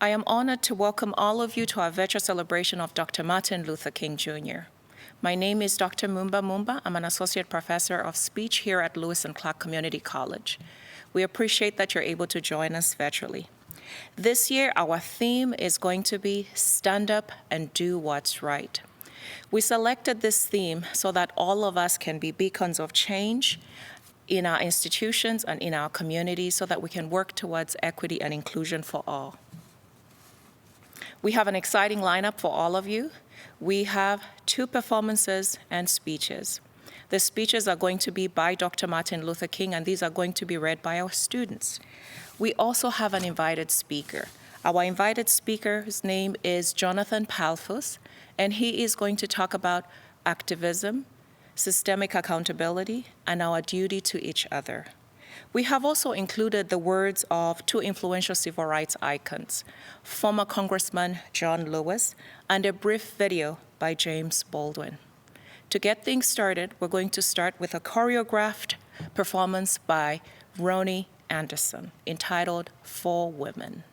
I am honored to welcome all of you to our virtual celebration of Dr. Martin Luther King Jr. My name is Dr. Mumba Mumba. I'm an associate professor of speech here at Lewis and Clark Community College. We appreciate that you're able to join us virtually. This year, our theme is going to be Stand Up and Do What's Right. We selected this theme so that all of us can be beacons of change in our institutions and in our communities so that we can work towards equity and inclusion for all. We have an exciting lineup for all of you. We have 2 performances and speeches. The speeches are going to be by Dr. Martin Luther King, and these are going to be read by our students. We also have an invited speaker. Our invited speaker's name is Jonathan Pulphus, and he is going to talk about activism, systemic accountability, and our duty to each other. We have also included the words of 2 influential civil rights icons, former Congressman John Lewis, and a brief video by James Baldwin. To get things started, we're going to start with a choreographed performance by Roni Anderson entitled For Women.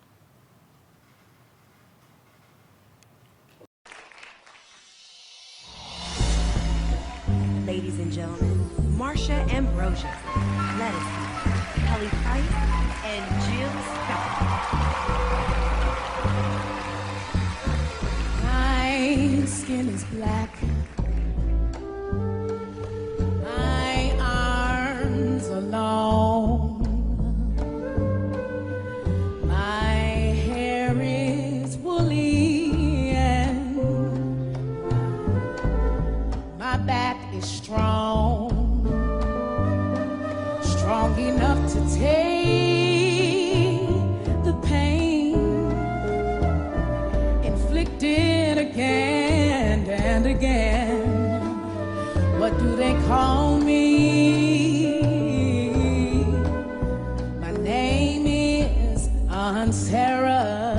Ladies and gentlemen, Marsha Ambrosius, Lettuce, Kelly Price, and Jill Scott. My skin is black. My arms are long. My hair is woolly and my back is strong enough to take the pain inflicted again and again. What do they call me? My name is Aunt Sarah.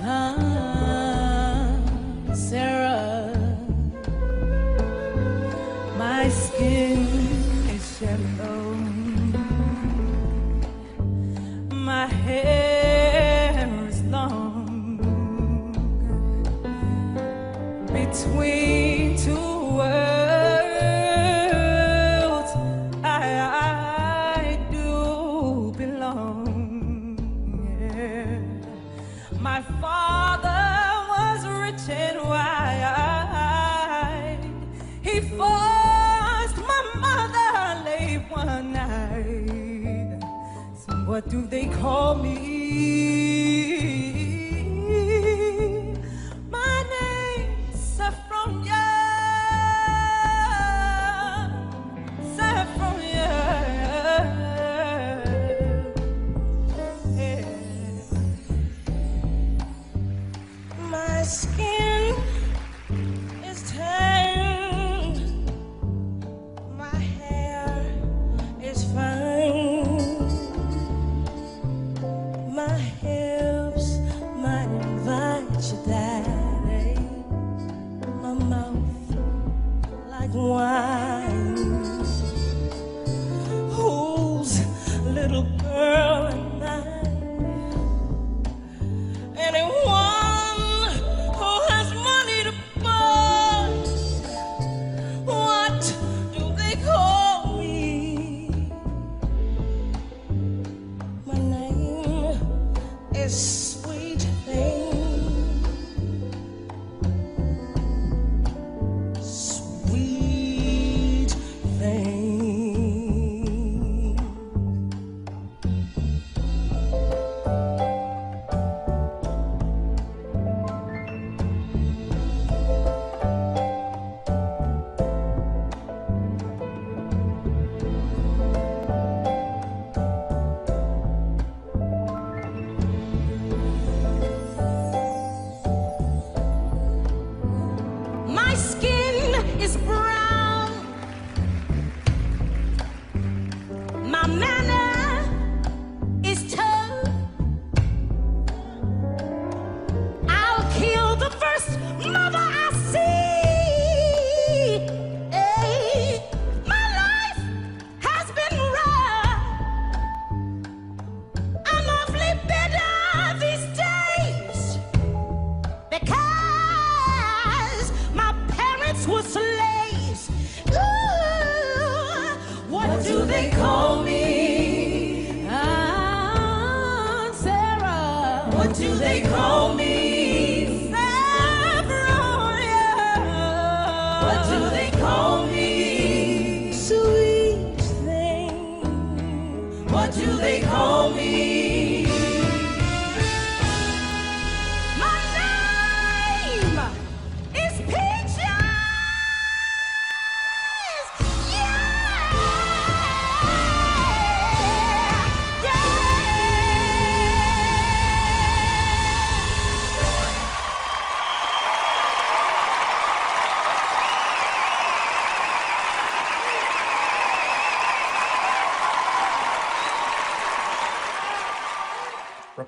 Aunt Sarah. My skin yellow. My hair is long. Between 2 worlds, I do belong. Yeah. My father was rich and wide. He forced my mother late one night. So what do they call me? My name's Saffronia. Saffronia. Yeah. My skin is tanned. My hair is fine. My hips might invite you daddy. My mouth like wine. Who's little girl and I? Anyone who has money to buy. What do they call me? My name is Sweet Thing. Sweet Thing.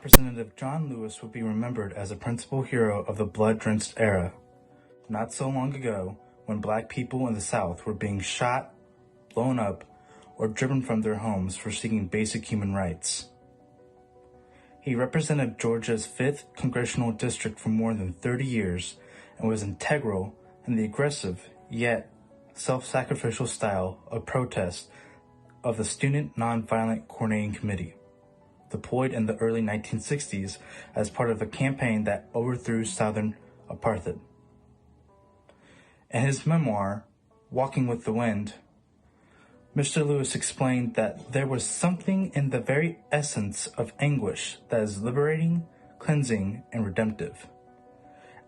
Representative John Lewis would be remembered as a principal hero of the blood-drenched era, not so long ago when black people in the South were being shot, blown up, or driven from their homes for seeking basic human rights. He represented Georgia's 5th Congressional District for more than 30 years and was integral in the aggressive, yet self-sacrificial style of protest of the Student Nonviolent Coordinating Committee, deployed in the early 1960s as part of a campaign that overthrew Southern apartheid. In his memoir, Walking with the Wind, Mr. Lewis explained that there was something in the very essence of anguish that is liberating, cleansing, and redemptive,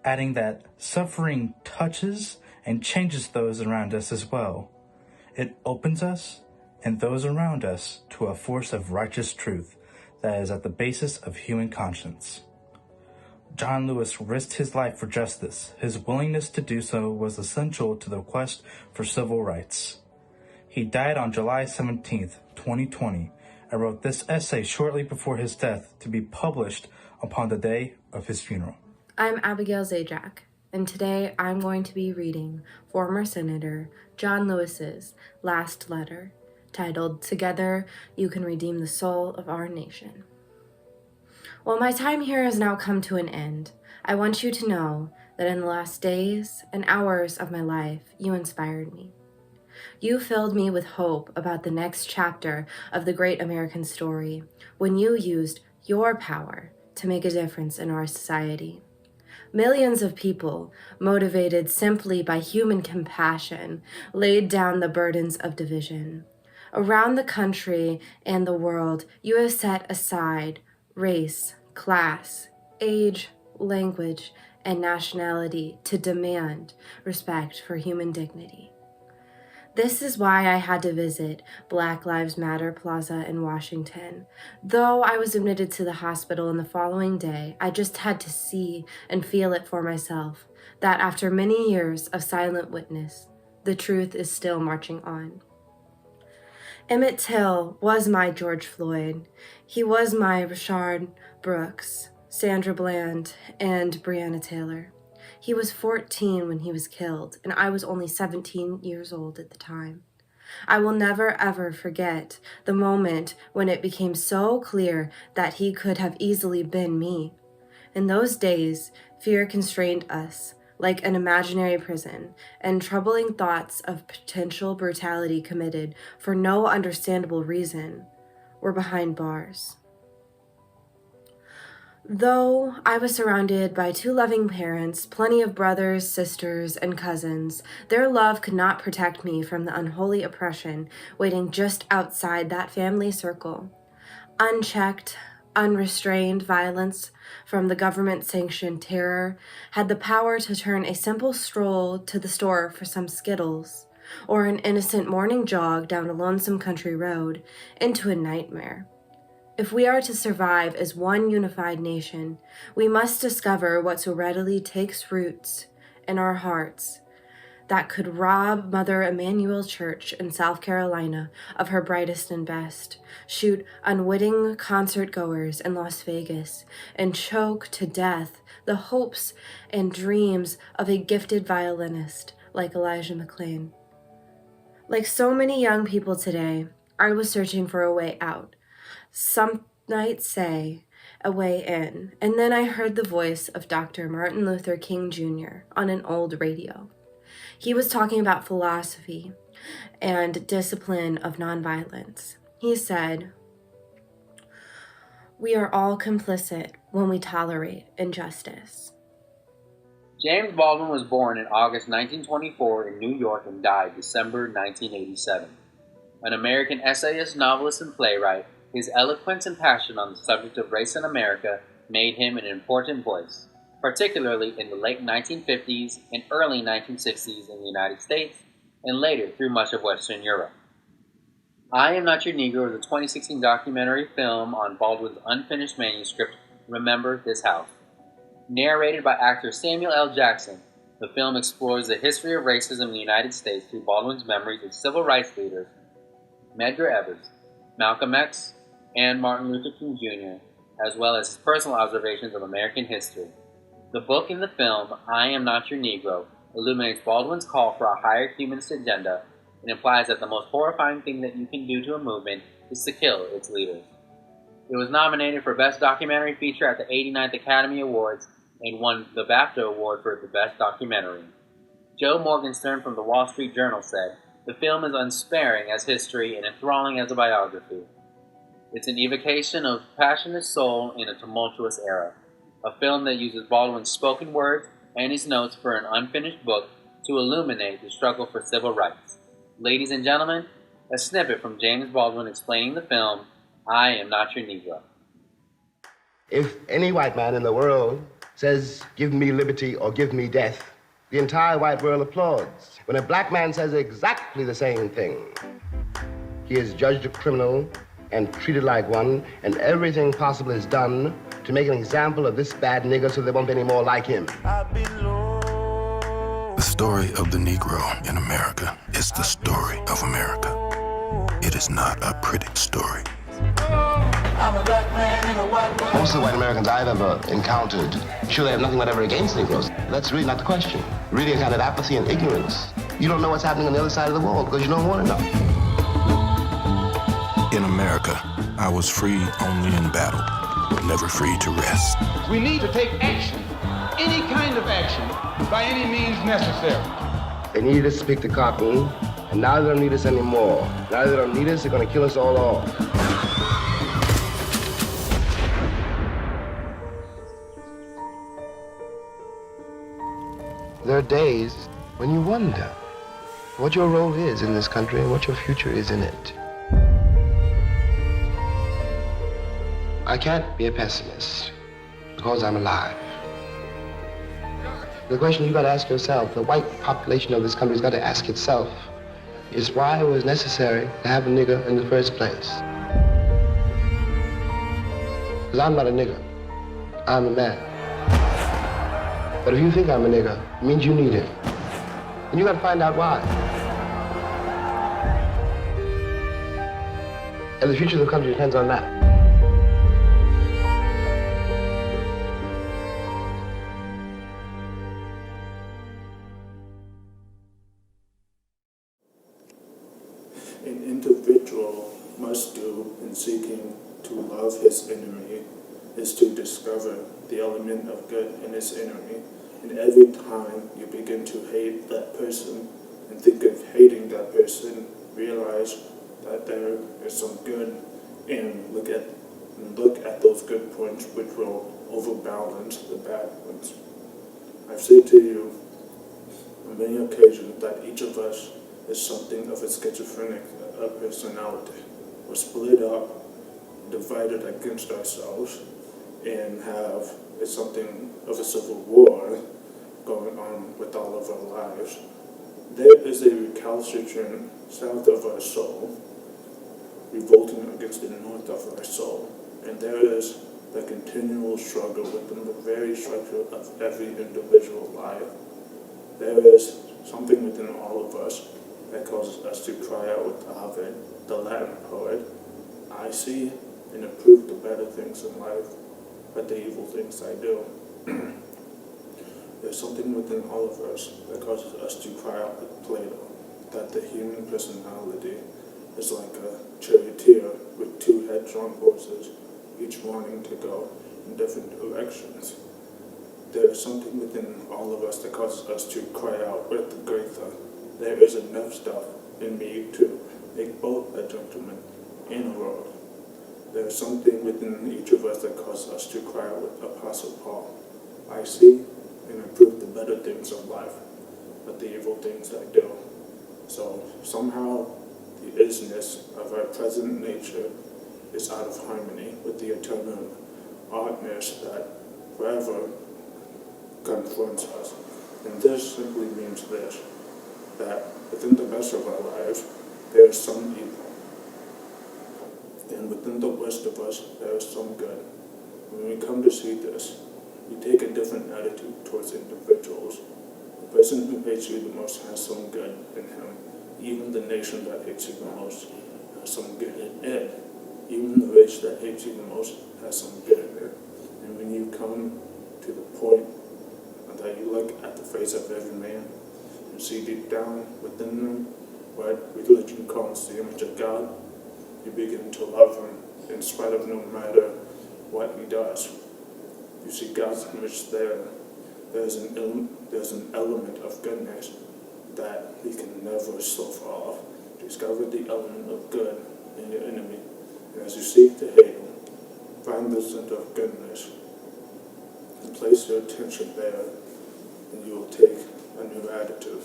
adding that suffering touches and changes those around us as well. It opens us and those around us to a force of righteous truth that is at the basis of human conscience. John Lewis risked his life for justice. His willingness to do so was essential to the quest for civil rights. He died on July 17, 2020, and wrote this essay shortly before his death to be published upon the day of his funeral. I'm Abigail Zajac, and today I'm going to be reading former Senator John Lewis's last letter, titled Together You Can Redeem the Soul of Our Nation. While my time here has now come to an end, I want you to know that in the last days and hours of my life, you inspired me. You filled me with hope about the next chapter of the great American story when you used your power to make a difference in our society. Millions of people, motivated simply by human compassion, laid down the burdens of division. Around the country and the world, you have set aside race, class, age, language, and nationality to demand respect for human dignity. This is why I had to visit Black Lives Matter Plaza in Washington. Though I was admitted to the hospital in the following day, I just had to see and feel it for myself, that after many years of silent witness, the truth is still marching on. Emmett Till was my George Floyd. He was my Rayshard Brooks, Sandra Bland, and Breonna Taylor. He was 14 when he was killed, and I was only 17 years old at the time. I will never ever forget the moment when it became so clear that he could have easily been me. In those days, fear constrained us like an imaginary prison, and troubling thoughts of potential brutality committed for no understandable reason were behind bars. Though I was surrounded by 2 loving parents, plenty of brothers, sisters, and cousins, their love could not protect me from the unholy oppression waiting just outside that family circle. Unchecked, unrestrained violence from the government-sanctioned terror had the power to turn a simple stroll to the store for some Skittles, or an innocent morning jog down a lonesome country road, into a nightmare. If we are to survive as one unified nation, we must discover what so readily takes roots in our hearts that could rob Mother Emanuel Church in South Carolina of her brightest and best, shoot unwitting concert-goers in Las Vegas, and choke to death the hopes and dreams of a gifted violinist like Elijah McClain. Like so many young people today, I was searching for a way out. Some might say a way in, and then I heard the voice of Dr. Martin Luther King Jr. on an old radio. He was talking about philosophy and discipline of nonviolence. He said, "We are all complicit when we tolerate injustice." James Baldwin was born in August 1924 in New York and died December 1987. An American essayist, novelist, and playwright, his eloquence and passion on the subject of race in America made him an important voice, particularly in the late 1950s and early 1960s in the United States, and later through much of Western Europe. I Am Not Your Negro is a 2016 documentary film on Baldwin's unfinished manuscript, Remember This House. Narrated by actor Samuel L. Jackson, the film explores the history of racism in the United States through Baldwin's memories of civil rights leaders Medgar Evers, Malcolm X, and Martin Luther King Jr., as well as his personal observations of American history. The book and the film, I Am Not Your Negro, illuminates Baldwin's call for a higher humanist agenda and implies that the most horrifying thing that you can do to a movement is to kill its leaders. It was nominated for Best Documentary Feature at the 89th Academy Awards and won the BAFTA Award for the Best Documentary. Joe Morgenstern from the Wall Street Journal said, "The film is unsparing as history and enthralling as a biography. It's an evocation of passionate soul in a tumultuous era. A film that uses Baldwin's spoken words and his notes for an unfinished book to illuminate the struggle for civil rights." Ladies and gentlemen, a snippet from James Baldwin explaining the film, I Am Not Your Negro. If any white man in the world says, give me liberty or give me death, the entire white world applauds. When a black man says exactly the same thing, he is judged a criminal and treated like one, and everything possible is done to make an example of this bad nigger so there won't be any more like him. The story of the Negro in America is the story of America. It is not a pretty story. Most of the white Americans I've ever encountered, sure, they have nothing whatever against Negroes. That's really not the question. Really a kind of apathy and ignorance. You don't know what's happening on the other side of the wall because you don't want to know. In America, I was free only in battle, never free to rest. We need to take action, any kind of action, by any means necessary. They needed us to pick the cotton, and now they don't need us anymore. Now they don't need us, they're going to kill us all off. There are days when you wonder what your role is in this country and what your future is in it. I can't be a pessimist because I'm alive. The question you've got to ask yourself, the white population of this country's got to ask itself, is why it was necessary to have a nigger in the first place. Because I'm not a nigger, I'm a man. But if you think I'm a nigger, it means you need it. And you got to find out why. And the future of the country depends on that. An individual must do in seeking to love his enemy is to discover the element of good in his enemy. And every time you begin to hate that person and think of hating that person, realize that there is some good and look at those good points which will overbalance the bad ones. I've said to you on many occasions that each of us is something of a schizophrenic personality. We're split up, divided against ourselves, and have something of a civil war going on with all of our lives. There is a recalcitrant south of our soul, revolting against the north of our soul, and there is the continual struggle within the very structure of every individual life. There is something within all of us that causes us to cry out with Ovid, the Latin poet, I see and approve the better things in life, but the evil things I do. There's something within all of us that causes us to cry out with Plato, that the human personality is like a charioteer with two headstrong horses, each wanting to go in different directions. There is something within all of us that causes us to cry out with Goethe, there is enough stuff in me to make both a gentleman and a lord. There is something within each of us that causes us to cry out with Apostle Paul, I see and approve the better things of life, but the evil things I do. So somehow the isness of our present nature is out of harmony with the eternal oddness that forever confronts us. And this simply means this, that within the best of our lives, there is some evil. And within the worst of us, there is some good. When we come to see this, we take a different attitude towards individuals. The person who hates you the most has some good in him. Even the nation that hates you the most has some good in it. even the race that hates you the most has some good in it. And when you come to the point that you look at the face of every man and see deep down within them what religion calls the image of God, you begin to love him in spite of no matter what he does. You see God's image there. There's an element of goodness that he can never slough off. Discover the element of good in your enemy. And as you seek to hate him, find the center of goodness and place your attention there, and you will take a new attitude.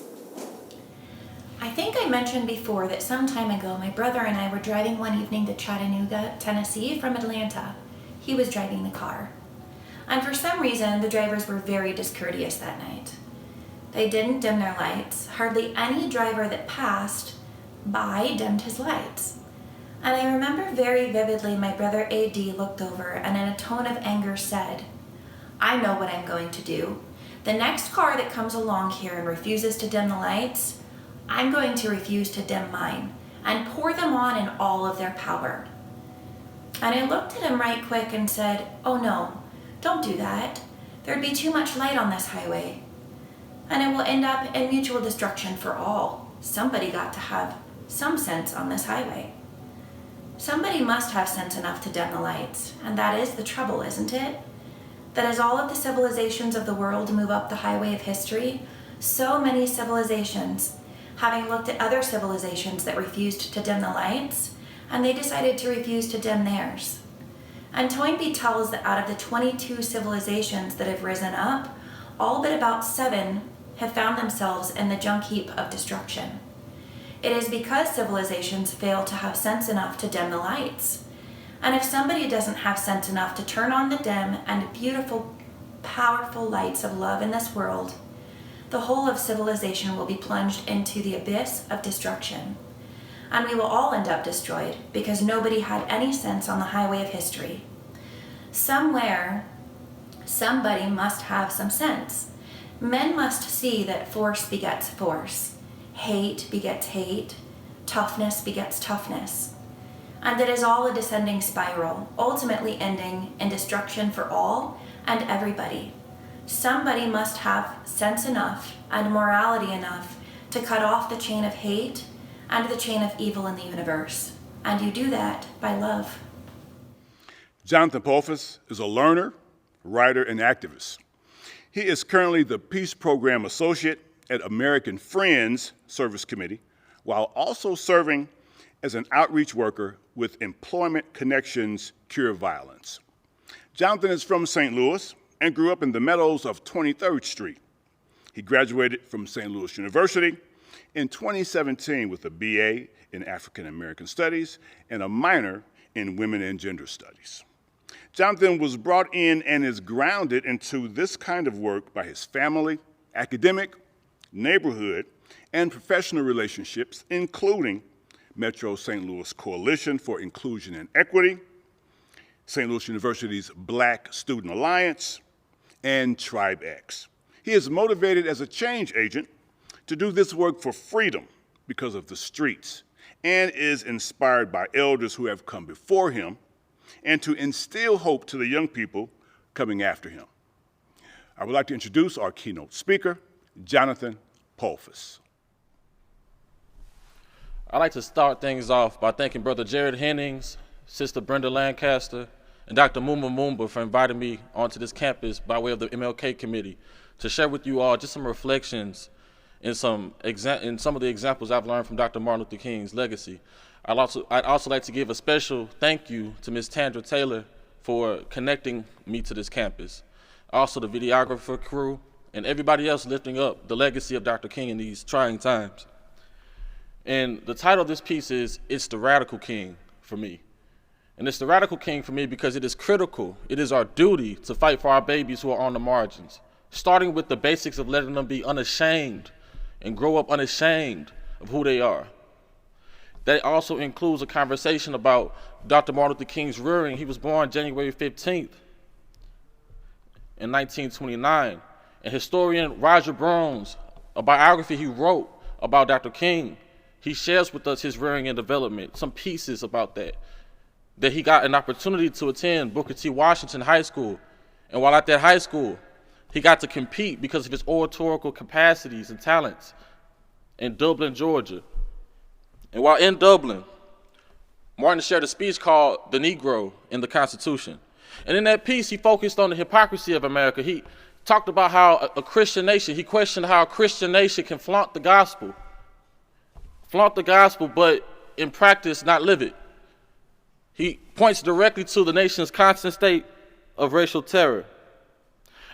I think I mentioned before that some time ago my brother and I were driving one evening to Chattanooga, Tennessee from Atlanta. He was driving the car. And for some reason, the drivers were very discourteous that night. They didn't dim their lights. Hardly any driver that passed by dimmed his lights. And I remember very vividly my brother AD looked over and in a tone of anger said, "I know what I'm going to do. The next car that comes along here and refuses to dim the lights, I'm going to refuse to dim mine and pour them on in all of their power." And I looked at him right quick and said, "Oh no, don't do that. There'd be too much light on this highway. And it will end up in mutual destruction for all. Somebody got to have some sense on this highway. Somebody must have sense enough to dim the lights, and that is the trouble, isn't it? That as all of the civilizations of the world move up the highway of history, so many civilizations, having looked at other civilizations that refused to dim the lights, and they decided to refuse to dim theirs. And Toynbee tells that out of the 22 civilizations that have risen up, all but about 7 have found themselves in the junk heap of destruction. It is because civilizations fail to have sense enough to dim the lights. And if somebody doesn't have sense enough to turn on the dim and beautiful, powerful lights of love in this world, the whole of civilization will be plunged into the abyss of destruction. And we will all end up destroyed because nobody had any sense on the highway of history. Somewhere, somebody must have some sense. Men must see that force begets force, hate begets hate, toughness begets toughness, and that is all a descending spiral, ultimately ending in destruction for all and everybody. Somebody must have sense enough and morality enough to cut off the chain of hate and the chain of evil in the universe. And you do that by love. Jonathan Pulphus is a learner, writer, and activist. He is currently the Peace Program Associate at American Friends Service Committee, while also serving as an outreach worker with Employment Connections Cure Violence. Jonathan is from St. Louis and grew up in the meadows of 23rd Street. He graduated from St. Louis University in 2017 with a BA in African American Studies and a minor in Women and Gender Studies. Jonathan was brought in and is grounded into this kind of work by his family, academic, neighborhood, and professional relationships, including Metro St. Louis Coalition for Inclusion and Equity, St. Louis University's Black Student Alliance, and Tribe X. He is motivated as a change agent to do this work for freedom because of the streets, and is inspired by elders who have come before him, and to instill hope to the young people coming after him. I would like to introduce our keynote speaker, Jonathan Pulphus. I'd like to start things off by thanking Brother Jared Hennings, Sister Brenda Lancaster, and Dr. Mumba Mumba for inviting me onto this campus by way of the MLK Committee to share with you all just some reflections in some of the examples I've learned from Dr. Martin Luther King's legacy. I'd also like to give a special thank you to Ms. Tandra Taylor for connecting me to this campus. Also the videographer crew and everybody else lifting up the legacy of Dr. King in these trying times. And the title of this piece is, It's the Radical King for me. And it's the Radical King for me because it is critical. It is our duty to fight for our babies who are on the margins, starting with the basics of letting them be unashamed and grow up unashamed of who they are. That also includes a conversation about Dr. Martin Luther King's rearing. He was born January 15th in 1929. And historian Roger Bruns, a biography he wrote about Dr. King, he shares with us his rearing and development, some pieces about that. that he got an opportunity to attend Booker T. Washington High School. And while at that high school, he got to compete because of his oratorical capacities and talents in Dublin, Georgia. And while in Dublin, Martin shared a speech called The Negro in the Constitution. And in that piece, he focused on the hypocrisy of America. He talked about how a Christian nation, he questioned how a Christian nation can flaunt the gospel, but in practice not live it. He points directly to the nation's constant state of racial terror.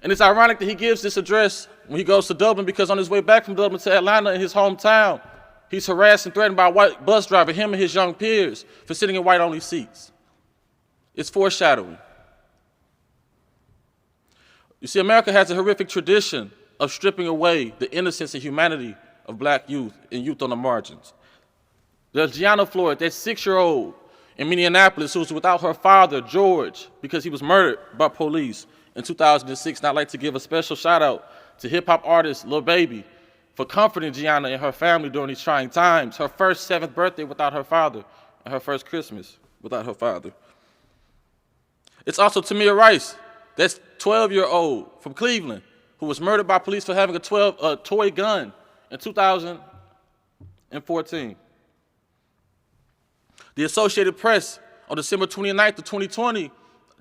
And it's ironic that he gives this address when he goes to Dublin, because on his way back from Dublin to Atlanta in his hometown, he's harassed and threatened by a white bus driver, him and his young peers, for sitting in white-only seats. It's foreshadowing. You see, America has a horrific tradition of stripping away the innocence and humanity of black youth and youth on the margins. There's Gianna Floyd, that 6-year-old in Minneapolis who was without her father, George, because he was murdered by police in 2006. And I'd like to give a special shout out to hip-hop artist Lil Baby for comforting Gianna and her family during these trying times. Her first 7th birthday without her father, and her first Christmas without her father. It's also Tamir Rice, that's 12-year-old from Cleveland, who was murdered by police for having a toy gun in 2014. The Associated Press on December 29th of 2020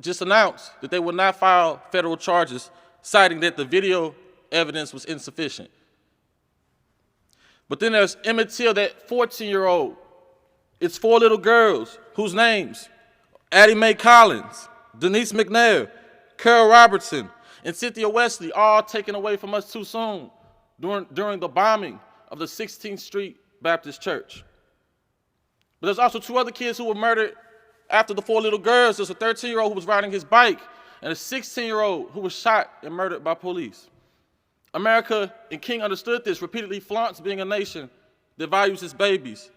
just announced that they would not file federal charges, citing that the video evidence was insufficient. But then there's Emmett Till, that 14-year-old. It's 4 little girls whose names, Addie Mae Collins, Denise McNair, Carol Robertson, and Cynthia Wesley, all taken away from us too soon during the bombing of the 16th Street Baptist Church. But there's also 2 other kids who were murdered after the 4 little girls. There's a 13-year-old who was riding his bike, and a 16-year-old who was shot and murdered by police. America, and King understood this, repeatedly flaunts being a nation that values its babies,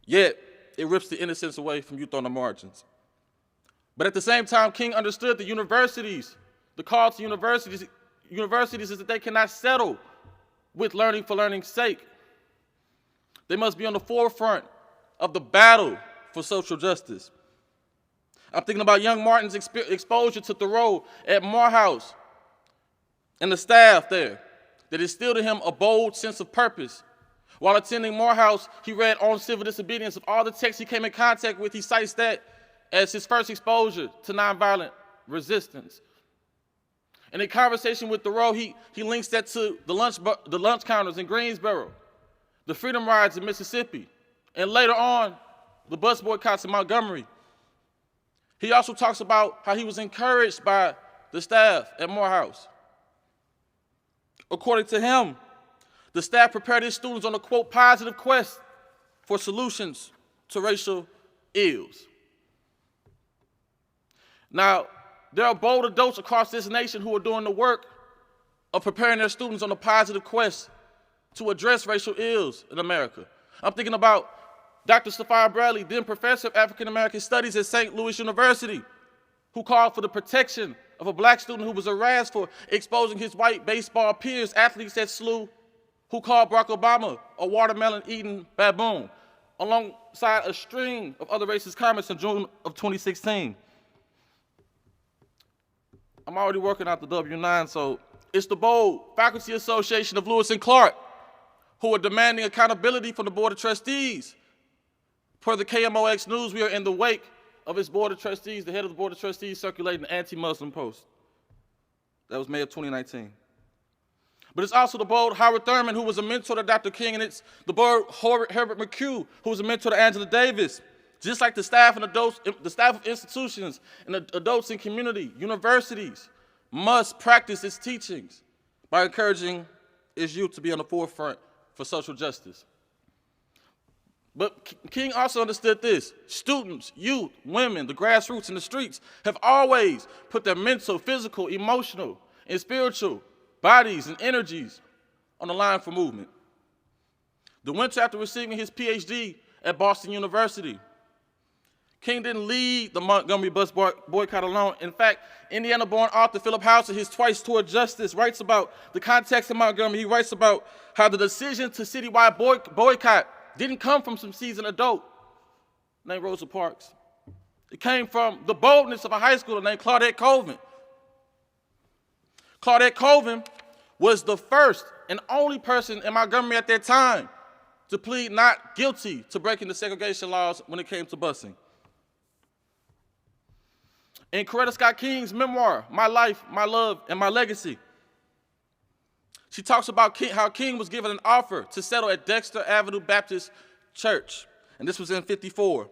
yet it rips the innocence away from youth on the margins. But at the same time, King understood that universities, the call to universities is that they cannot settle with learning for learning's sake. They must be on the forefront of the battle for social justice. I'm thinking about young Martin's exposure to Thoreau at Morehouse and the staff there that instilled in him a bold sense of purpose. While attending Morehouse, he read On Civil Disobedience. Of all the texts he came in contact with, he cites that as his first exposure to nonviolent resistance. And in conversation with Thoreau, he links that to the lunch counters in Greensboro, the freedom rides in Mississippi, and later on, the bus boycotts in Montgomery. He also talks about how he was encouraged by the staff at Morehouse. According to him, the staff prepared his students on a, quote, positive quest for solutions to racial ills. Now, there are bold adults across this nation who are doing the work of preparing their students on a positive quest to address racial ills in America. I'm thinking about Dr. Stefan Bradley, then professor of African American Studies at St. Louis University, who called for the protection of a black student who was harassed for exposing his white baseball peers, athletes at SLU, who called Barack Obama a watermelon-eating baboon, alongside a string of other racist comments in June of 2016. I'm already working out the W-9, so it's the bold Faculty Association of Lewis and Clark who are demanding accountability from the Board of Trustees. Per the KMOX News, we are in the wake of its Board of Trustees, the head of the Board of Trustees circulating an anti-Muslim post. That was May of 2019. But it's also the bold Howard Thurman, who was a mentor to Dr. King, and it's the bold Herbert McHugh, who was a mentor to Angela Davis. Just like the staff and adults, the staff of institutions and the adults in community, universities must practice its teachings by encouraging its youth to be on the forefront for social justice. But King also understood this. Students, youth, women, the grassroots, and the streets have always put their mental, physical, emotional, and spiritual bodies and energies on the line for movement. The winter after receiving his PhD at Boston University, King didn't lead the Montgomery bus boycott alone. In fact, Indiana-born author Philip Hauser, his Twice Toward Justice, writes about the context of Montgomery. He writes about how the decision to citywide boycott didn't come from some seasoned adult named Rosa Parks. It came from the boldness of a high schooler named Claudette Colvin. Claudette Colvin was the first and only person in Montgomery at that time to plead not guilty to breaking the segregation laws when it came to busing. In Coretta Scott King's memoir, My Life, My Love, and My Legacy, she talks about how King was given an offer to settle at Dexter Avenue Baptist Church, and this was in '54.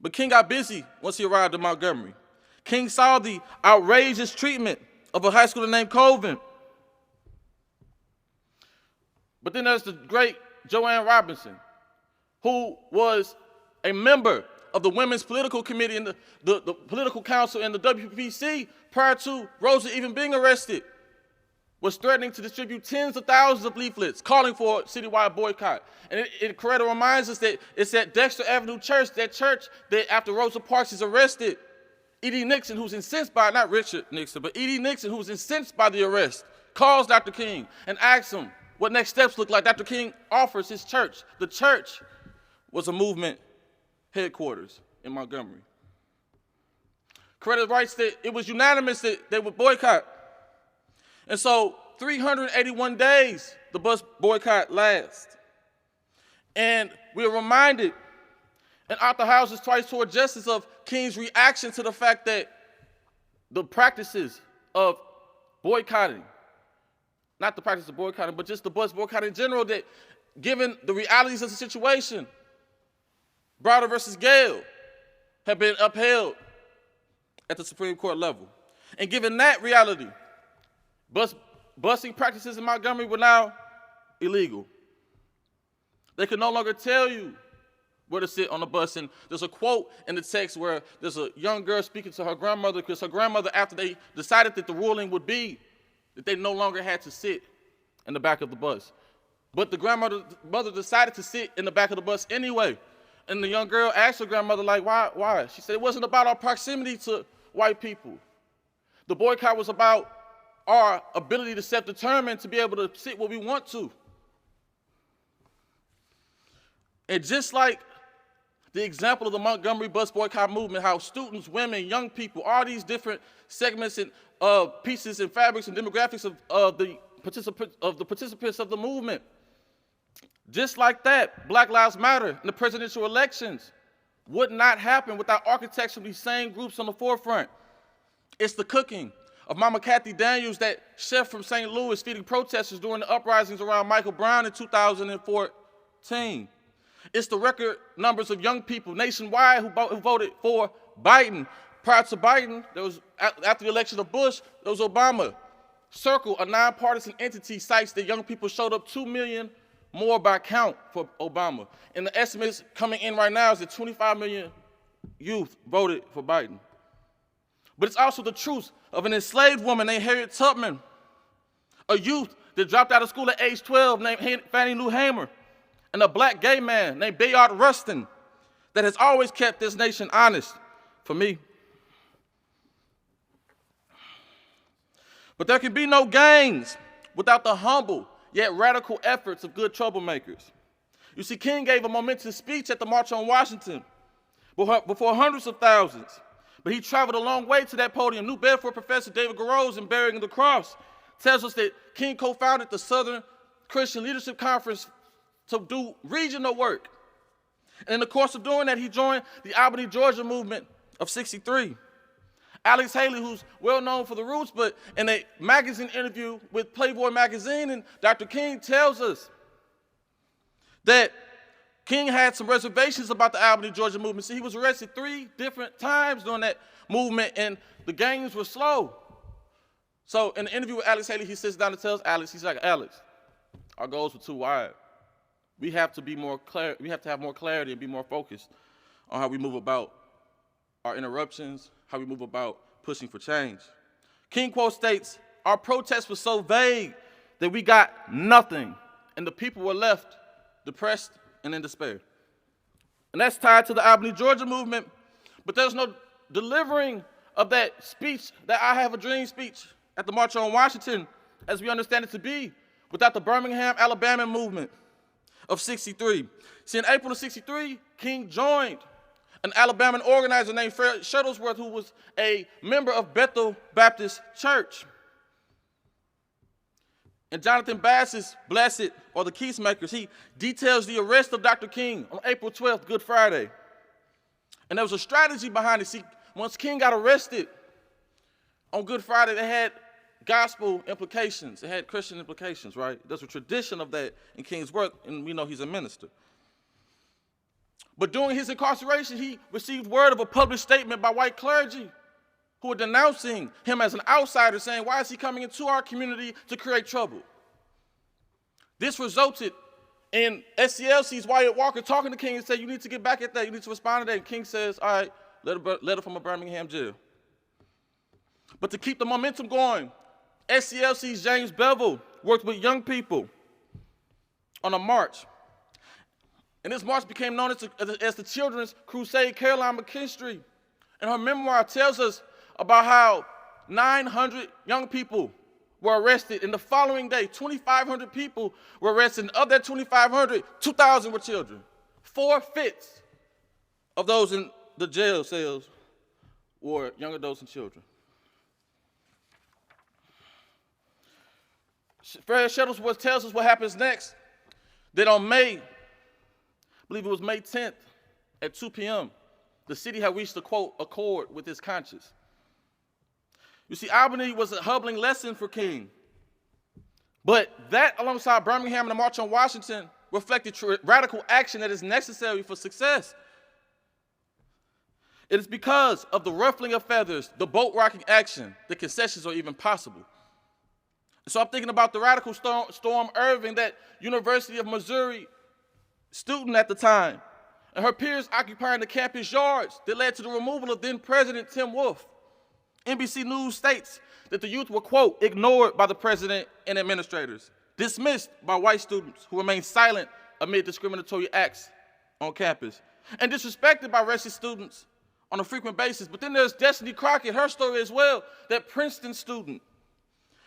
But King got busy once he arrived in Montgomery. King saw the outrageous treatment of a high schooler named Colvin. But then there's the great Joanne Robinson, who was a member of the Women's Political Committee and the Political Council and the WPC prior to Rosa even being arrested, was threatening to distribute tens of thousands of leaflets calling for a citywide boycott. And Coretta reminds us that it's at Dexter Avenue Church, that after Rosa Parks is arrested, E.D. Nixon, who's incensed by, not Richard Nixon, but E.D. Nixon, who's incensed by the arrest, calls Dr. King and asks him what next steps look like. Dr. King offers his church. The church was a movement headquarters in Montgomery. Coretta writes that it was unanimous that they would boycott. And so 381 days the bus boycott lasts. And we're reminded in Arthur House's Twice Toward Justice of King's reaction to the fact that the practices of boycotting, not the practice of boycotting, but just the bus boycott in general, that given the realities of the situation, Browder versus Gale have been upheld at the Supreme Court level. And given that reality, busing practices in Montgomery were now illegal. They could no longer tell you where to sit on the bus. And there's a quote in the text where there's a young girl speaking to her grandmother, because her grandmother, after they decided that the ruling would be that they no longer had to sit in the back of the bus. But the mother decided to sit in the back of the bus anyway. And the young girl asked her grandmother, like, why? She said, it wasn't about our proximity to white people. The boycott was about our ability to self-determine, to be able to sit where we want to. And just like the example of the Montgomery bus boycott movement, how students, women, young people, all these different segments and pieces and fabrics and demographics of the participants of the movement, just like that, Black Lives Matter and the presidential elections would not happen without architects from these same groups on the forefront. It's the cooking of Mama Kathy Daniels, that chef from St. Louis, feeding protesters during the uprisings around Michael Brown in 2014. It's the record numbers of young people nationwide who voted for Biden. Prior to Biden, after the election of Bush, there was Obama. Circle, a nonpartisan entity, cites that young people showed up 2 million more by count for Obama. And the estimates coming in right now is that 25 million youth voted for Biden. But it's also the truth of an enslaved woman named Harriet Tubman, a youth that dropped out of school at age 12 named Fannie Lou Hamer, and a black gay man named Bayard Rustin that has always kept this nation honest for me. But there can be no gains without the humble yet radical efforts of good troublemakers. You see, King gave a momentous speech at the March on Washington before hundreds of thousands, but he traveled a long way to that podium. New Bedford professor David Garose, in Bearing the Cross, tells us that King co-founded the Southern Christian Leadership Conference to do regional work. And in the course of doing that, he joined the Albany, Georgia movement of '63. Alex Haley, who's well known for The Roots, but in a magazine interview with Playboy magazine, and Dr. King tells us that King had some reservations about the Albany, Georgia movement. See, he was arrested 3 different times during that movement, and the gains were slow. So in the interview with Alex Haley, he sits down and tells Alex, he's like, Alex, our goals were too wide. We have to be more clear. We have to have more clarity and be more focused on how we move about our interruptions, how we move about pushing for change. King quote states, our protest was so vague that we got nothing, and the people were left depressed and in despair. And that's tied to the Albany, Georgia movement, but there's no delivering of that speech, that I Have a Dream speech at the March on Washington, as we understand it to be, without the Birmingham, Alabama movement of '63. See, in April of '63, King joined an Alabama organizer named Fred Shuttlesworth, who was a member of Bethel Baptist Church. And Jonathan Bass's Blessed, or the Peacemakers, he details the arrest of Dr. King on April 12th, Good Friday. And there was a strategy behind it. See, once King got arrested on Good Friday, they had gospel implications. It had Christian implications, right? There's a tradition of that in King's work, and we know he's a minister. But during his incarceration, he received word of a published statement by white clergy who were denouncing him as an outsider, saying, why is he coming into our community to create trouble? This resulted in SCLC's Wyatt Walker talking to King and said, you need to get back at that. You need to respond to that. And King says, all right, letter from a Birmingham jail. But to keep the momentum going, SCLC's James Bevel worked with young people on a march. And this march became known as the Children's Crusade. Caroline McKinstry, in her memoir, tells us about how 900 young people were arrested. And the following day, 2,500 people were arrested. And of that 2,500, 2,000 were children. 4/5 of those in the jail cells were young adults and children. Fred Shuttlesworth tells us what happens next. That on I believe it was May 10th at 2 p.m., the city had reached a, quote, accord with its conscience. You see, Albany was a humbling lesson for King. But that, alongside Birmingham and the March on Washington, reflected radical action that is necessary for success. It is because of the ruffling of feathers, the boat-rocking action, the concessions are even possible. So I'm thinking about the radical Storm Irving, that University of Missouri student at the time, and her peers occupying the campus yards that led to the removal of then-President Tim Wolf. NBC News states that the youth were, quote, ignored by the president and administrators, dismissed by white students who remained silent amid discriminatory acts on campus, and disrespected by racist students on a frequent basis. But then there's Destiny Crockett, her story as well, that Princeton student,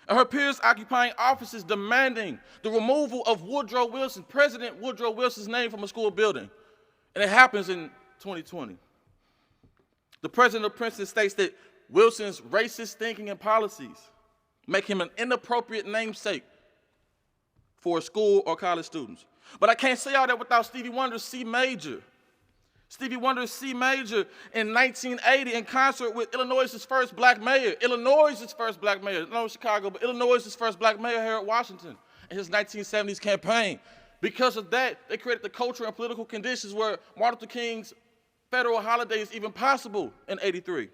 and her peers occupying offices demanding the removal of Woodrow Wilson, President Woodrow Wilson's name from a school building. And it happens in 2020. The president of Princeton states that Wilson's racist thinking and policies make him an inappropriate namesake for school or college students. But I can't say all that without Stevie Wonder's C major. Stevie Wonder's C major in 1980 in concert with Illinois' first black mayor. Illinois' first black mayor, not Chicago, but Illinois' first black mayor, Harold Washington, in his 1970s campaign. Because of that, they created the cultural and political conditions where Martin Luther King's federal holiday is even possible in '83.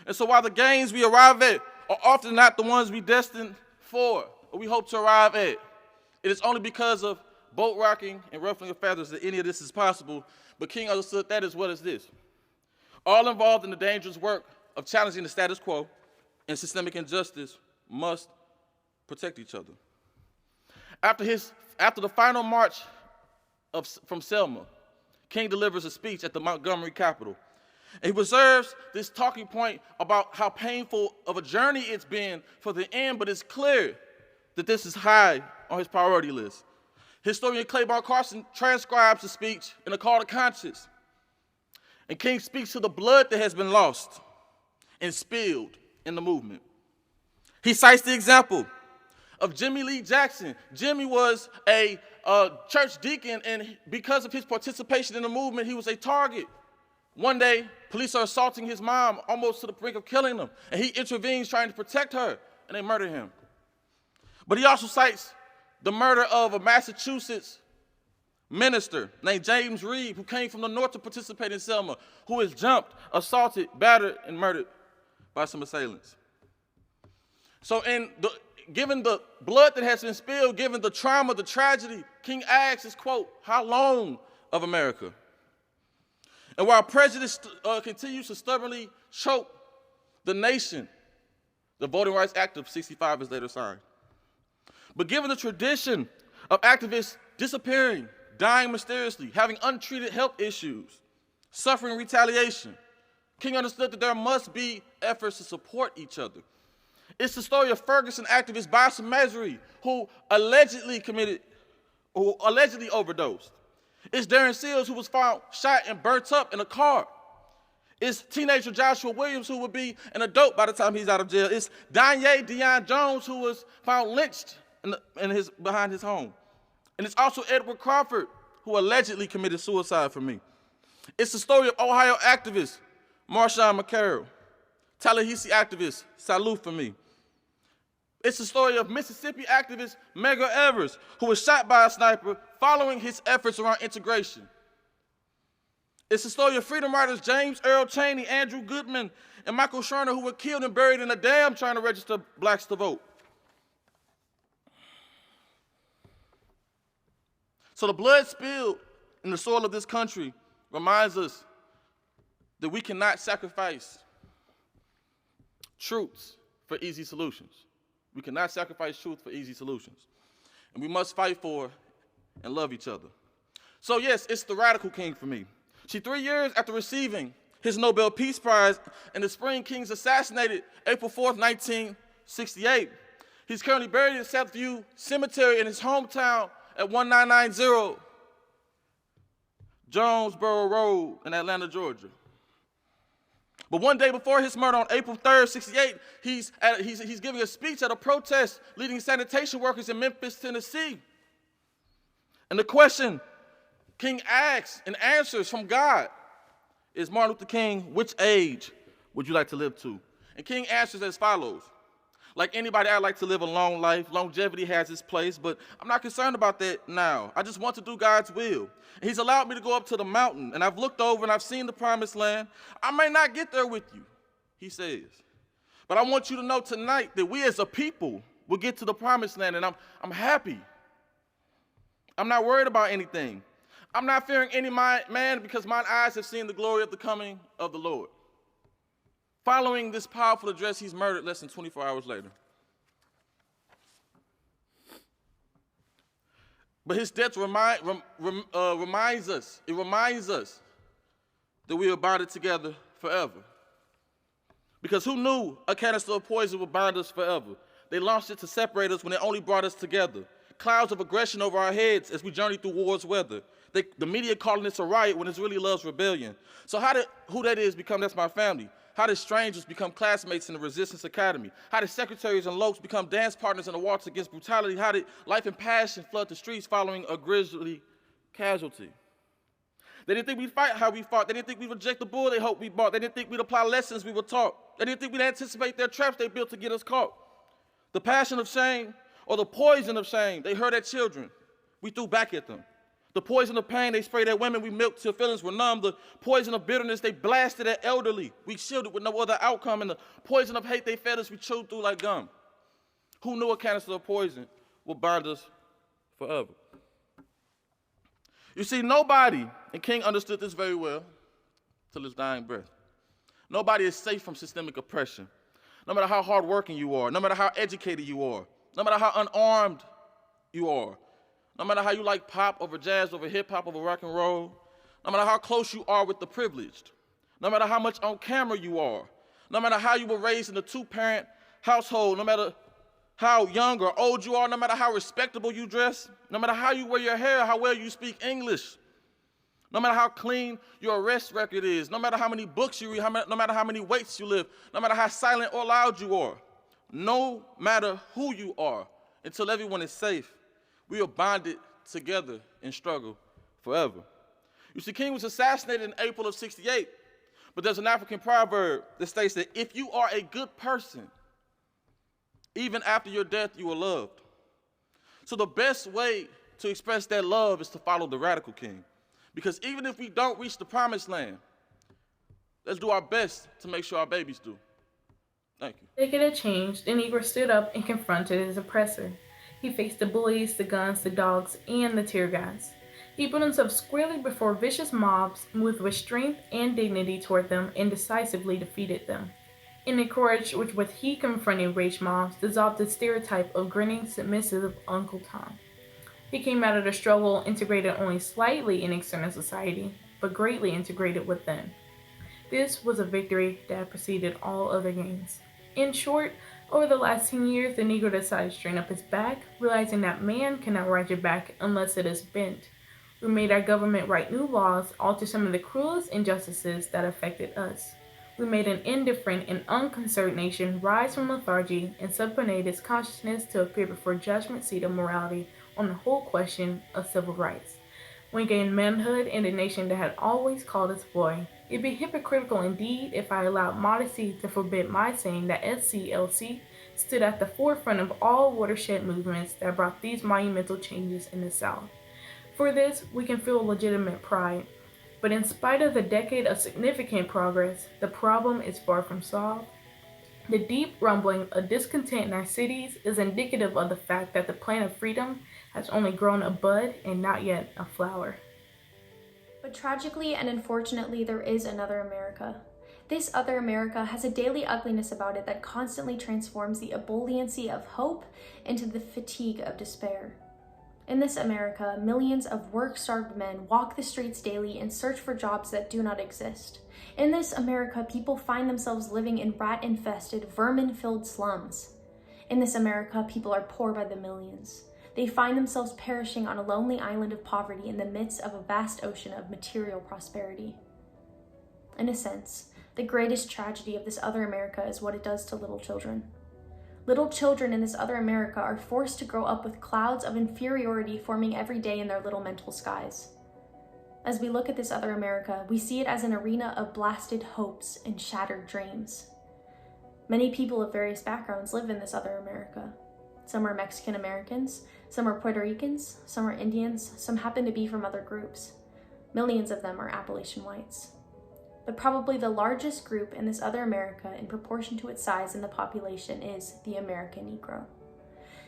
And so while the gains we arrive at are often not the ones we destined for, or we hope to arrive at, it is only because of boat rocking and ruffling of feathers that any of this is possible. But King understood that as well as this. All involved in the dangerous work of challenging the status quo and systemic injustice must protect each other. After the final march from Selma, King delivers a speech at the Montgomery Capitol. And he reserves this talking point about how painful of a journey it's been for the end, but it's clear that this is high on his priority list. Historian Claiborne Carson transcribes the speech in a call to conscience. And King speaks to the blood that has been lost and spilled in the movement. He cites the example of Jimmy Lee Jackson. Jimmy was a church deacon, and because of his participation in the movement, he was a target. One day, police are assaulting his mom, almost to the brink of killing him, and he intervenes trying to protect her, and they murder him. But he also cites the murder of a Massachusetts minister named James Reed, who came from the north to participate in Selma, who was jumped, assaulted, battered, and murdered by some assailants. So given the blood that has been spilled, given the trauma, the tragedy, King asks his quote, how long of America? And while prejudice continues to stubbornly choke the nation, the Voting Rights Act of '65 is later signed. But given the tradition of activists disappearing, dying mysteriously, having untreated health issues, suffering retaliation, King understood that there must be efforts to support each other. It's the story of Ferguson activist Bassem Mesri, who allegedly overdosed. It's Darren Seals, who was found shot and burnt up in a car. It's teenager Joshua Williams, who will be an adult by the time he's out of jail. It's Deion Jones, who was found lynched behind his home. And it's also Edward Crawford, who allegedly committed suicide for me. It's the story of Ohio activist Marshawn McCarroll, Tallahassee activist Salute for me. It's the story of Mississippi activist Medgar Evers, who was shot by a sniper following his efforts around integration. It's the story of freedom riders James Earl Chaney, Andrew Goodman, and Michael Sherner, who were killed and buried in a dam trying to register blacks to vote. So the blood spilled in the soil of this country reminds us that we cannot sacrifice truths for easy solutions. We cannot sacrifice truth for easy solutions. And we must fight for and love each other. So yes, it's the radical king for me. See, 3 years after receiving his Nobel Peace Prize and the Spring Kings assassinated April 4th, 1968, he's currently buried in Southview Cemetery in his hometown at 1990 Jonesboro Road in Atlanta, Georgia. But one day before his murder on April 3rd, 68, he's giving a speech at a protest leading sanitation workers in Memphis, Tennessee. And the question King asks and answers from God is, Martin Luther King, which age would you like to live to? And King answers as follows. Like anybody, I'd like to live a long life. Longevity has its place, but I'm not concerned about that now. I just want to do God's will. And he's allowed me to go up to the mountain, and I've looked over and I've seen the promised land. I may not get there with you, he says. But I want you to know tonight that we as a people will get to the promised land, and I'm happy. I'm not worried about anything. I'm not fearing any man because mine eyes have seen the glory of the coming of the Lord. Following this powerful address, he's murdered less than 24 hours later. But his death reminds us that we are bonded together forever. Because who knew a canister of poison would bind us forever? They launched it to separate us when it only brought us together. Clouds of aggression over our heads as we journey through war's weather. The media calling this a riot when it's really love's rebellion. So who that is become, that's my family. How did strangers become classmates in the Resistance Academy? How did secretaries and lokes become dance partners in the waltz against brutality? How did life and passion flood the streets following a grisly casualty? They didn't think we'd fight how we fought. They didn't think we'd reject the bull they hoped we bought. They didn't think we'd apply lessons we were taught. They didn't think we'd anticipate their traps they built to get us caught. The passion of shame or the poison of shame they hurled at children, we threw back at them. The poison of pain they sprayed at women we milked till feelings were numb. The poison of bitterness they blasted at elderly we shielded with no other outcome. And the poison of hate they fed us we chewed through like gum. Who knew a canister of poison would bind us forever? You see, nobody, and King understood this very well till his dying breath, nobody is safe from systemic oppression. No matter how hardworking you are, no matter how educated you are, no matter how unarmed you are, no matter how you like pop over jazz, over hip-hop, over rock and roll, no matter how close you are with the privileged, no matter how much on camera you are, no matter how you were raised in a two-parent household, no matter how young or old you are, no matter how respectable you dress, no matter how you wear your hair, how well you speak English, no matter how clean your arrest record is, no matter how many books you read, no matter how many weights you lift, no matter how silent or loud you are, no matter who you are, until everyone is safe, we are bonded together in struggle forever. You see, King was assassinated in April of '68, but there's an African proverb that states that if you are a good person, even after your death, you are loved. So the best way to express that love is to follow the radical king. Because even if we don't reach the promised land, let's do our best to make sure our babies do. Thank you. They could have changed, the Negro stood up and confronted his oppressor. He faced the bullies, the guns, the dogs, and the tear gas. He put himself squarely before vicious mobs, moved with strength and dignity toward them, and decisively defeated them. In the courage with which he confronted rage mobs dissolved the stereotype of grinning, submissive Uncle Tom. He came out of the struggle integrated only slightly in external society, but greatly integrated within. This was a victory that preceded all other gains. In short, over the last 10 years, the Negro decided to straighten up his back, realizing that man cannot ride your back unless it is bent. We made our government write new laws, alter some of the cruelest injustices that affected us. We made an indifferent and unconcerned nation rise from lethargy and supinate its consciousness to appear before judgment seat of morality on the whole question of civil rights. We gained manhood in a nation that had always called us boy. It'd be hypocritical indeed if I allowed modesty to forbid my saying that SCLC stood at the forefront of all watershed movements that brought these monumental changes in the South. For this, we can feel legitimate pride. But in spite of the decade of significant progress, the problem is far from solved. The deep rumbling of discontent in our cities is indicative of the fact that the plant of freedom has only grown a bud and not yet a flower. But tragically and unfortunately, there is another America. This other America has a daily ugliness about it that constantly transforms the ebulliency of hope into the fatigue of despair. In this America, millions of work-starved men walk the streets daily in search for jobs that do not exist. In this America, people find themselves living in rat-infested, vermin-filled slums. In this America, people are poor by the millions. They find themselves perishing on a lonely island of poverty in the midst of a vast ocean of material prosperity. In a sense, the greatest tragedy of this other America is what it does to little children. Little children in this other America are forced to grow up with clouds of inferiority forming every day in their little mental skies. As we look at this other America, we see it as an arena of blasted hopes and shattered dreams. Many people of various backgrounds live in this other America. Some are Mexican Americans, some are Puerto Ricans, some are Indians, some happen to be from other groups. Millions of them are Appalachian whites. But probably the largest group in this other America in proportion to its size in the population is the American Negro.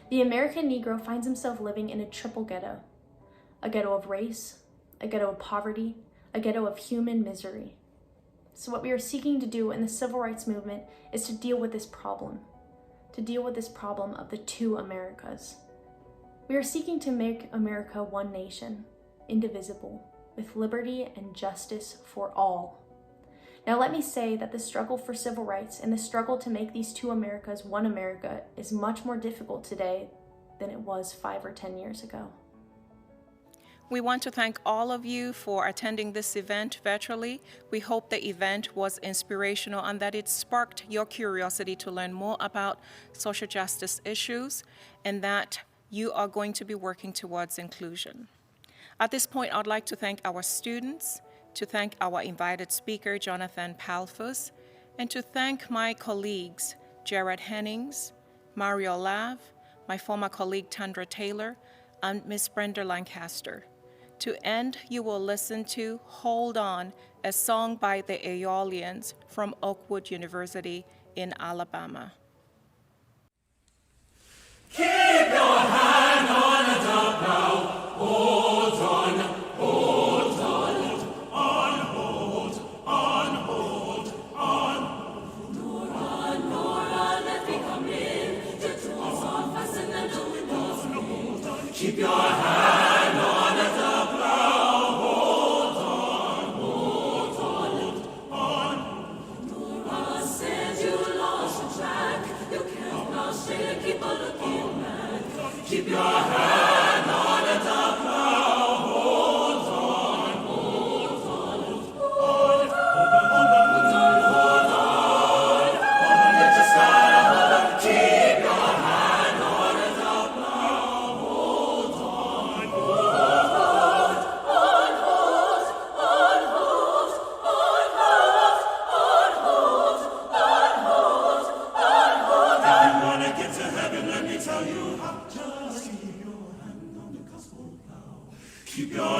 The American Negro finds himself living in a triple ghetto. A ghetto of race, a ghetto of poverty, a ghetto of human misery. So what we are seeking to do in the civil rights movement is to deal with this problem. To deal with this problem of the two Americas. We are seeking to make America one nation, indivisible, with liberty and justice for all. Now let me say that the struggle for civil rights and the struggle to make these two Americas one America is much more difficult today than it was 5 or 10 years ago. We want to thank all of you for attending this event virtually. We hope the event was inspirational and that it sparked your curiosity to learn more about social justice issues and that you are going to be working towards inclusion. At this point, I'd like to thank our students, to thank our invited speaker, Jonathan Pulphus, and to thank my colleagues, Jared Hennings, Mario Lav, my former colleague, Tandra Taylor, and Ms. Brenda Lancaster. To end, you will listen to Hold On, a song by the Aeolians from Oakwood University in Alabama. Keep your hand on it up now. Hold on, hold on. On, hold, on, hold, on. Nor on, let me come in. The doors are fastened and the windows closed. Keep your hand on it up now. Hold on, hold on, on. Nor on, said you lost your track. You can't now straight, keep on looking back. Keep your hand on it up now. Hold on, hold on, hold on, hold on, hold on. Let your sky hold on. Keep your hand on it up now. Hold on, hold on, hold on, hold on, hold on. If you wanna get to heaven, let me tell you how. Just keep your hand on the gospel plow. Keep your